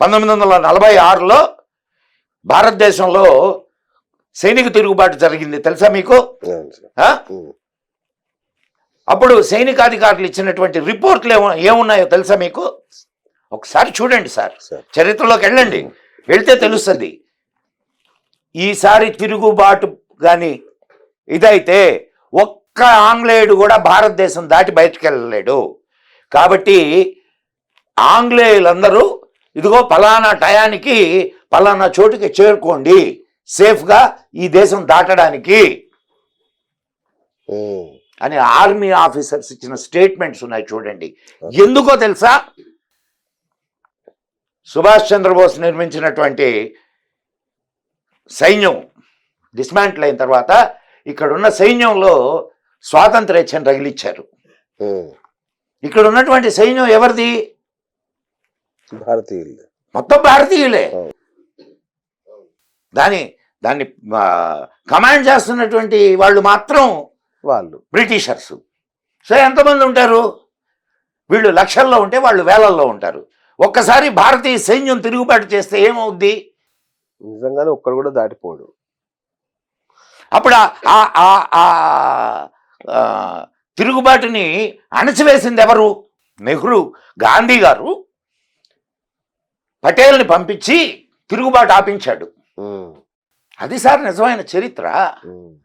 1946లో భారతదేశంలో సైనిక తిరుగుబాటు జరిగింది, తెలుసా మీకు? అవును సార్. ఆ? ఉమ్. అప్పుడు సైనికాధికారులు ఇచ్చినటువంటి రిపోర్ట్లు ఏమున్నాయో తెలుసా మీకు? ఒకసారి చూడండి సార్, సార్. చరిత్రలోకి వెళ్ళండి, వెళ్తే తెలుస్తుంది. ఈసారి తిరుగుబాటు కానీ ఇదైతే ఒక్క ఆంగ్లేయుడు కూడా భారతదేశం దాటి బయటకు వెళ్ళలేడు. కాబట్టి ఆంగ్లేయులందరూ ఇదిగో పలానా టయానికి పలానా చోటుకి చేరుకోండి సేఫ్గా ఈ దేశం దాటడానికి ఉమ్. అని ఆర్మీ ఆఫీసర్స్ ఇచ్చిన స్టేట్మెంట్స్ ఉన్నాయి, చూడండి. ఎందుకో తెలుసా? సుభాష్ చంద్రబోస్ నిర్మించినటువంటి సైన్యం డిస్మాంటిల్ అయిన తర్వాత ఇక్కడున్న సైన్యంలో స్వాతంత్ర్యేచ్ఛను రగిలిచ్చారు. ఉమ్. ఇక్కడ ఉన్నటువంటి సైన్యం ఎవరిది? భారతీయులు. మొత్తం భారతీయులే. అవును. దాన్ని కమాండ్ చేస్తున్నటువంటి వాళ్ళు మాత్రం వాళ్ళు బ్రిటిషర్స్. సో ఎంతమంది ఉంటారు? వీళ్ళు లక్షల్లో ఉంటే వాళ్ళు వేలల్లో ఉంటారు. ఒక్కసారి భారతీయ సైన్యం తిరుగుబాటు చేస్తే ఏమవుద్ది? నిజంగానే ఒక్కడు కూడా దాటిపోడు. అప్పుడు ఆ తిరుగుబాటుని అణచివేసింది ఎవరు? నెహ్రూ. గాంధీ గారు పటేల్ని పంపించి తిరుగుబాటు ఆపించాడు. ఉమ్. అది సార్ నిజమైన చరిత్ర. ఉమ్.